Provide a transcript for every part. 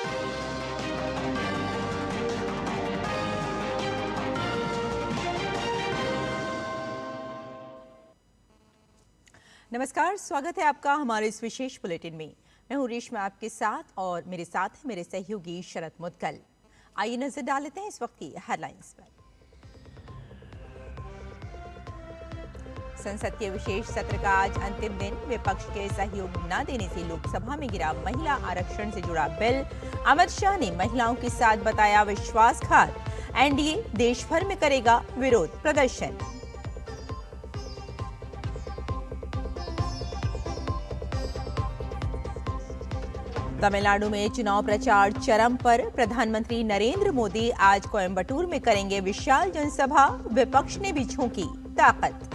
नमस्कार, स्वागत है आपका हमारे इस विशेष बुलेटिन में। मैं हूं रेशमा आपके साथ और मेरे साथ है मेरे सहयोगी शरद मुदगल। आइए नजर डाल लेते हैं इस वक्त की हेडलाइंस पर। संसद के विशेष सत्र का आज अंतिम दिन। विपक्ष के सहयोग न देने से लोकसभा में गिरा महिला आरक्षण से जुड़ा बिल। अमित शाह ने महिलाओं के साथ बताया विश्वासघात। एनडीए देश भर में करेगा विरोध प्रदर्शन। तमिलनाडु में चुनाव प्रचार चरम पर। प्रधानमंत्री नरेंद्र मोदी आज कोयम्बटूर में करेंगे विशाल जनसभा। विपक्ष ने भी झोंकी ताकत।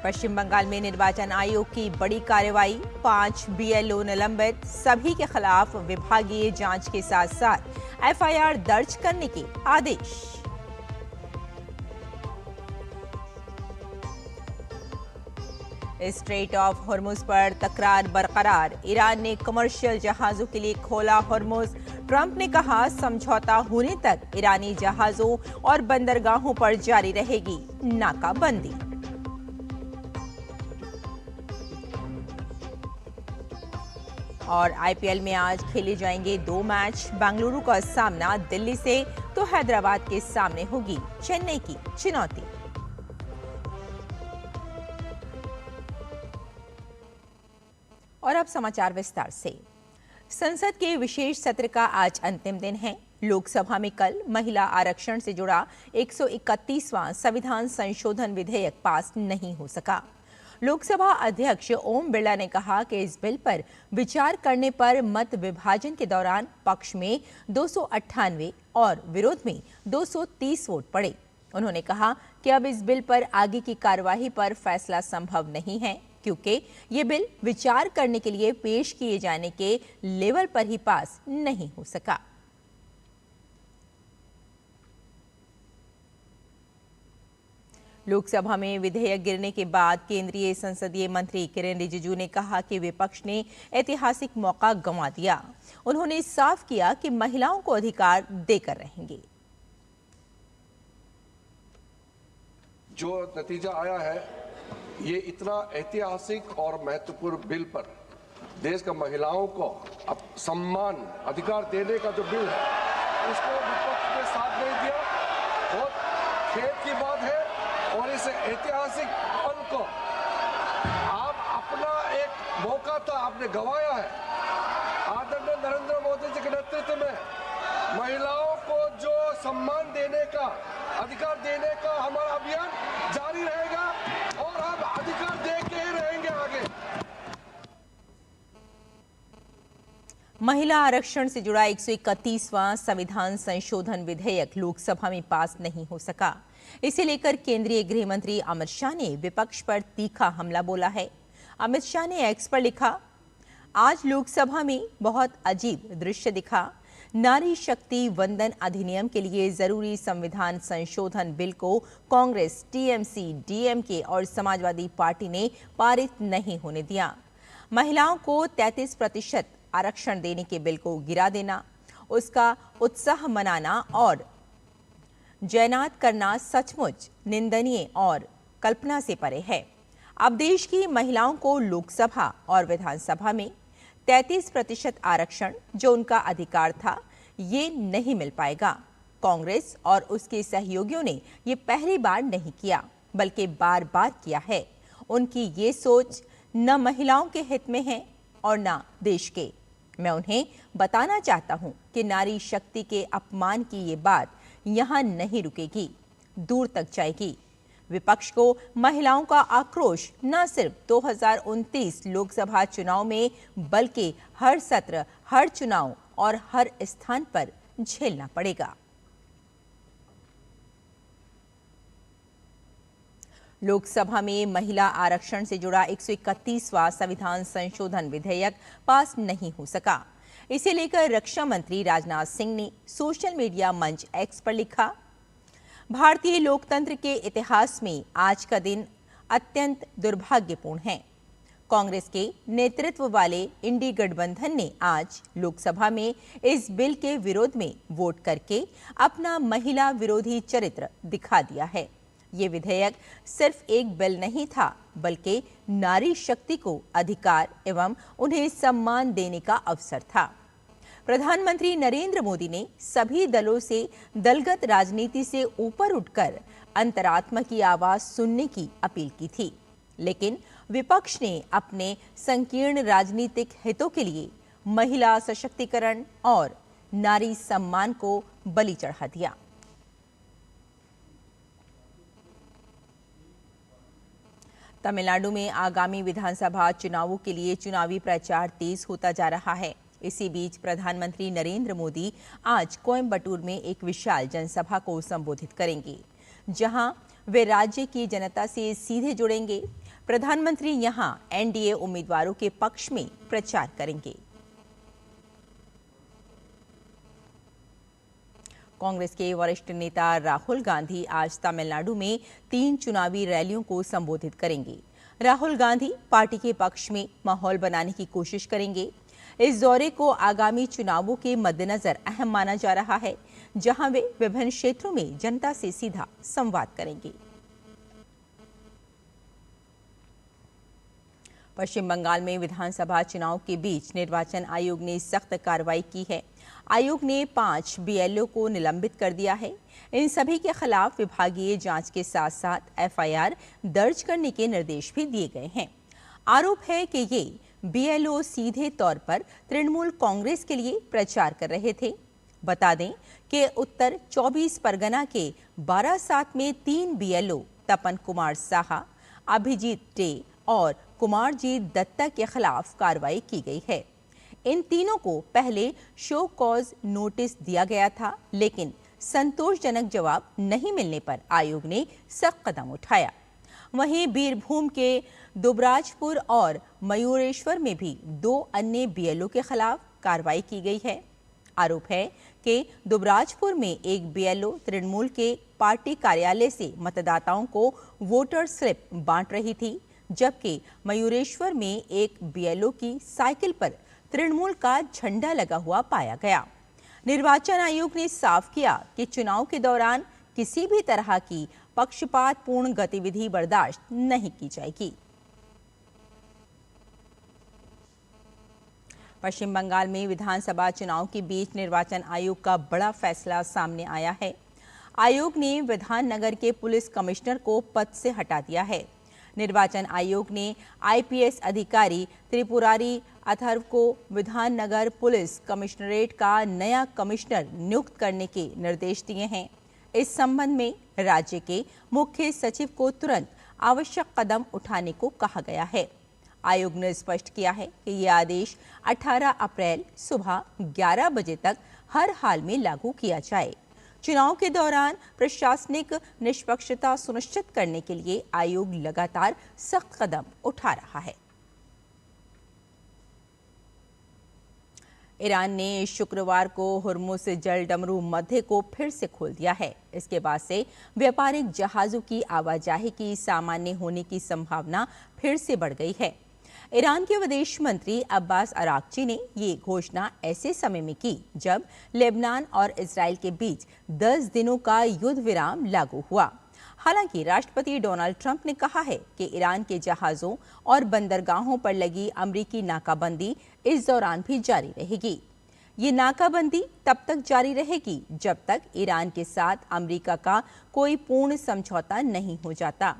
पश्चिम बंगाल में निर्वाचन आयोग की बड़ी कार्रवाई। 5 बीएलओ निलंबित। सभी के खिलाफ विभागीय जांच के साथ साथ एफआईआर दर्ज करने के आदेश। स्ट्रेट ऑफ हॉर्मुज पर तकरार बरकरार। ईरान ने कमर्शियल जहाजों के लिए खोला हॉर्मुज। ट्रंप ने कहा समझौता होने तक ईरानी जहाजों और बंदरगाहों पर जारी रहेगी नाकाबंदी। और आईपीएल में आज खेले जाएंगे 2 मैच। बेंगलुरु का सामना दिल्ली से तो हैदराबाद के सामने होगी चेन्नई की चुनौती। और अब समाचार विस्तार से। संसद के विशेष सत्र का आज अंतिम दिन है। लोकसभा में कल महिला आरक्षण से जुड़ा 131वां संविधान संशोधन विधेयक पास नहीं हो सका। लोकसभा अध्यक्ष ओम बिरला ने कहा कि इस बिल पर विचार करने पर मत विभाजन के दौरान पक्ष में 298 और विरोध में 230 वोट पड़े। उन्होंने कहा कि अब इस बिल पर आगे की कार्यवाही पर फैसला संभव नहीं है, क्योंकि ये बिल विचार करने के लिए पेश किए जाने के लेवल पर ही पास नहीं हो सका। लोकसभा में विधेयक गिरने के बाद केंद्रीय संसदीय मंत्री किरेन रिजिजू ने कहा कि विपक्ष ने ऐतिहासिक मौका गंवा दिया। उन्होंने साफ किया कि महिलाओं को अधिकार देकर रहेंगे। जो नतीजा आया है, ये इतना ऐतिहासिक और महत्वपूर्ण बिल पर देश का महिलाओं को अब सम्मान अधिकार देने का जो बिल है, उसको विपक्ष ने साथ नहीं दिया। बहुत खेद की बात है। और इस ऐतिहासिक पल को आप अपना एक मौका था, आपने गंवाया है। आदरणीय नरेंद्र मोदी जी के नेतृत्व में महिलाओं को जो सम्मान देने का, अधिकार देने का हमारा अभियान जारी रहेगा और हम अधिकार दे के ही रहेंगे आगे। महिला आरक्षण से जुड़ा 131वां संविधान संशोधन विधेयक लोकसभा में पास नहीं हो सका। इसे लेकर केंद्रीय गृह मंत्री अमित शाह ने विपक्ष पर तीखा हमला बोला है। अमित शाह ने एक्स पर लिखा, आज लोकसभा में बहुत अजीब दृश्य दिखा। नारी शक्ति वंदन अधिनियम के लिए जरूरी संविधान संशोधन बिल को कांग्रेस, टीएमसी, डीएमके और समाजवादी पार्टी ने पारित नहीं होने दिया। महिलाओं को 33% आरक्षण देने के बिल को गिरा देना, उसका उत्साह मनाना और जयनात करना सचमुच निंदनीय और कल्पना से परे है। अब देश की महिलाओं को लोकसभा और विधानसभा में 33% आरक्षण जो उनका अधिकार था, ये नहीं मिल पाएगा। कांग्रेस और उसके सहयोगियों ने ये पहली बार नहीं किया, बल्कि बार बार किया है। उनकी ये सोच न महिलाओं के हित में है और न देश के। मैं उन्हें बताना चाहता हूं कि नारी शक्ति के अपमान की ये बात यहां नहीं रुकेगी, दूर तक जाएगी। विपक्ष को महिलाओं का आक्रोश न सिर्फ 2029 लोकसभा चुनाव में, बल्कि हर सत्र, हर चुनाव और हर स्थान पर झेलना पड़ेगा। लोकसभा में महिला आरक्षण से जुड़ा 131वां संविधान संशोधन विधेयक पास नहीं हो सका। इसे लेकर रक्षा मंत्री राजनाथ सिंह ने सोशल मीडिया मंच एक्स पर लिखा, भारतीय लोकतंत्र के इतिहास में आज का दिन अत्यंत दुर्भाग्यपूर्ण है। कांग्रेस के नेतृत्व वाले इंडी गठबंधन ने आज लोकसभा में इस बिल के विरोध में वोट करके अपना महिला विरोधी चरित्र दिखा दिया है। ये विधेयक सिर्फ एक बिल नहीं था, बल्कि नारी शक्ति को अधिकार एवं उन्हें सम्मान देने का अवसर था। प्रधानमंत्री नरेंद्र मोदी ने सभी दलों से दलगत राजनीति से ऊपर उठकर अंतरात्मा की आवाज सुनने की अपील की थी, लेकिन विपक्ष ने अपने संकीर्ण राजनीतिक हितों के लिए महिला सशक्तिकरण और नारी सम्मान को बलि चढ़ा दिया। तमिलनाडु में आगामी विधानसभा चुनावों के लिए चुनावी प्रचार तेज होता जा रहा है। इसी बीच प्रधानमंत्री नरेंद्र मोदी आज कोयम्बटूर में एक विशाल जनसभा को संबोधित करेंगे, जहां वे राज्य की जनता से सीधे जुड़ेंगे। प्रधानमंत्री यहां एनडीए उम्मीदवारों के पक्ष में प्रचार करेंगे। कांग्रेस के वरिष्ठ नेता राहुल गांधी आज तमिलनाडु में 3 चुनावी रैलियों को संबोधित करेंगे। राहुल गांधी पार्टी के पक्ष में माहौल बनाने की कोशिश करेंगे। इस दौरे को आगामी चुनावों के मद्देनजर अहम माना जा रहा है, जहां वे विभिन्न क्षेत्रों में जनता से सीधा संवाद करेंगे। पश्चिम बंगाल में विधानसभा चुनाव के बीच निर्वाचन आयोग ने सख्त कार्रवाई की है। आयोग ने 5 बीएलओ को निलंबित कर दिया है। इन सभी के खिलाफ विभागीय जांच के साथ साथ एफआईआर दर्ज करने के निर्देश भी दिए गए हैं। आरोप है कि ये बीएलओ सीधे तौर पर तृणमूल कांग्रेस के लिए प्रचार कर रहे थे। बता दें कि उत्तर 24 परगना के 12/7 में 3 बीएलओ तपन कुमार साहा, अभिजीत डे और कुमारजीत दत्ता के खिलाफ कार्रवाई की गई है। इन तीनों को पहले शो कॉज नोटिस दिया गया था, लेकिन संतोषजनक जवाब नहीं मिलने पर आयोग ने सख्त कदम उठाया। वहीं बीरभूम के दुबराजपुर और मयूरेश्वर में भी 2 अन्य बीएलओ के खिलाफ कार्रवाई की गई है। आरोप है कि दुबराजपुर में एक बीएलओ तृणमूल के पार्टी कार्यालय से मतदाताओं को वोटर स्लिप बांट रही थी, जबकि मयूरेश्वर में एक बीएलओ की साइकिल पर तृणमूल का झंडा लगा हुआ पाया गया। निर्वाचन आयोग ने साफ किया कि चुनाव के दौरान किसी भी तरह की पक्षपातपूर्ण गतिविधि बर्दाश्त नहीं की जाएगी। पश्चिम बंगाल में विधानसभा चुनाव के बीच निर्वाचन आयोग का बड़ा फैसला सामने आया है। आयोग ने विधाननगर के पुलिस कमिश्नर को पद से हटा दिया है। निर्वाचन आयोग ने आईपीएस अधिकारी त्रिपुरारी अथर्व को विधाननगर पुलिस कमिश्नरेट का नया कमिश्नर नियुक्त करने के निर्देश दिए हैं। इस संबंध में राज्य के मुख्य सचिव को तुरंत आवश्यक कदम उठाने को कहा गया है। आयोग ने स्पष्ट किया है कि यह आदेश 18 अप्रैल सुबह 11 बजे तक हर हाल में लागू किया जाए। चुनाव के दौरान प्रशासनिक निष्पक्षता सुनिश्चित करने के लिए आयोग लगातार सख्त कदम उठा रहा है। ईरान ने शुक्रवार को हुर्मुज़ जल डमरू मध्य को फिर से खोल दिया है। इसके बाद से व्यापारिक जहाजों की आवाजाही की सामान्य होने की संभावना फिर से बढ़ गई है। ईरान के विदेश मंत्री अब्बास अराक्ची ने ये घोषणा ऐसे समय में की जब लेबनान और इजराइल के बीच 10 दिनों का युद्ध विराम लागू हुआ। हालांकि राष्ट्रपति डोनाल्ड ट्रंप ने कहा है कि ईरान के जहाजों और बंदरगाहों पर लगी अमेरिकी नाकाबंदी इस दौरान भी जारी रहेगी। ये नाकाबंदी तब तक जारी रहेगी जब तक ईरान के साथ अमेरिका का कोई पूर्ण समझौता नहीं हो जाता।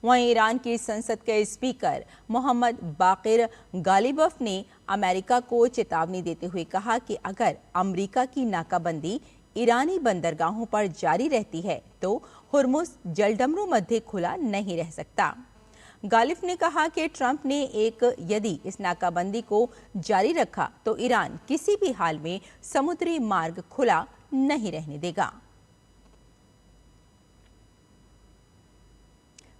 वहीं ईरान की संसद के स्पीकर मोहम्मद बाकिर गालिबफ ने अमेरिका को चेतावनी देते हुए कहा कि अगर अमेरिका की नाकाबंदी ईरानी बंदरगाहों पर जारी रहती है तो हुर्मुज़ जलडमरू मध्य खुला नहीं रह सकता। गालिफ ने कहा कि ट्रंप ने यदि इस नाकाबंदी को जारी रखा तो ईरान किसी भी हाल में समुद्री मार्ग खुला नहीं रहने देगा।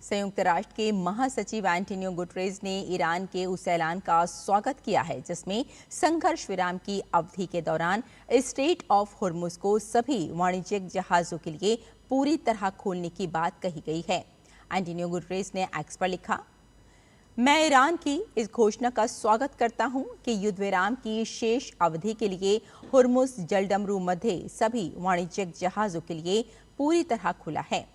संयुक्त राष्ट्र के महासचिव एंटोनियो गुटेरेस ने ईरान के उस ऐलान का स्वागत किया है जिसमें संघर्ष विराम की अवधि के दौरान स्ट्रेट ऑफ हुर्मुज़ को सभी वाणिज्यिक जहाजों के लिए पूरी तरह खोलने की बात कही गई है। एंटोनियो गुटरेस ने एक्स पर लिखा, मैं ईरान की इस घोषणा का स्वागत करता हूं कि युद्ध विराम की शेष अवधि के लिए हुर्मुज जलडमरू मध्य सभी वाणिज्यिक जहाजों के लिए पूरी तरह खुला है।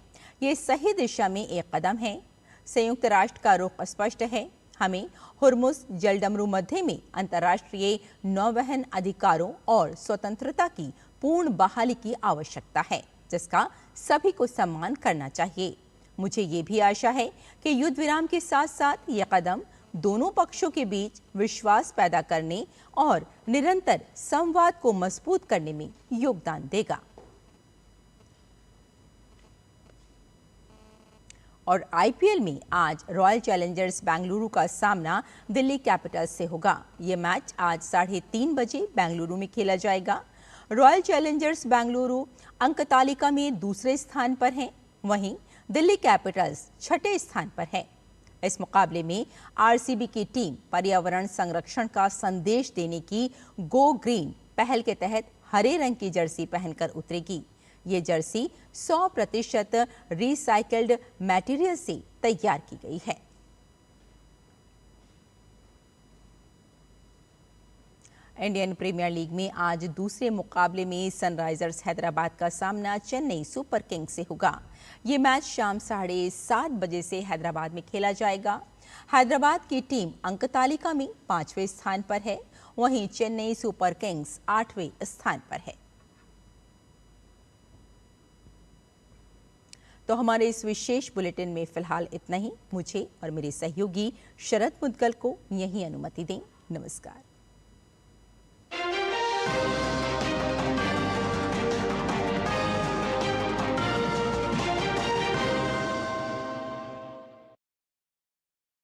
ये सही दिशा में एक कदम है। संयुक्त राष्ट्र का रुख स्पष्ट है। हमें हुर्मुज जलडमरू मध्य में अंतर्राष्ट्रीय नौवहन अधिकारों और स्वतंत्रता की पूर्ण बहाली की आवश्यकता है, जिसका सभी को सम्मान करना चाहिए। मुझे ये भी आशा है कि युद्ध विराम के साथ साथ ये कदम दोनों पक्षों के बीच विश्वास पैदा करने और निरंतर संवाद को मजबूत करने में योगदान देगा। और आईपीएल में आज रॉयल चैलेंजर्स बेंगलुरु का सामना दिल्ली कैपिटल्स से होगा। ये मैच आज 3:30 बजे बेंगलुरु में खेला जाएगा। रॉयल चैलेंजर्स बेंगलुरु अंक तालिका में दूसरे स्थान पर है, वहीं दिल्ली कैपिटल्स छठे स्थान पर है। इस मुकाबले में आरसीबी की टीम पर्यावरण संरक्षण का संदेश देने की गो ग्रीन पहल के तहत हरे रंग की जर्सी पहनकर उतरेगी। ये जर्सी 100% रिसाइकल्ड मटेरियल से तैयार की गई है। इंडियन प्रीमियर लीग में आज दूसरे मुकाबले में सनराइजर्स हैदराबाद का सामना चेन्नई सुपर किंग्स से होगा। ये मैच शाम 7:30 बजे से हैदराबाद में खेला जाएगा। हैदराबाद की टीम अंक तालिका में 5वें स्थान पर है, वहीं चेन्नई सुपर किंग्स 8वें स्थान पर है। तो हमारे इस विशेष बुलेटिन में फिलहाल इतना ही। मुझे और मेरे सहयोगी शरद मुदगल को यहीं अनुमति दें। नमस्कार।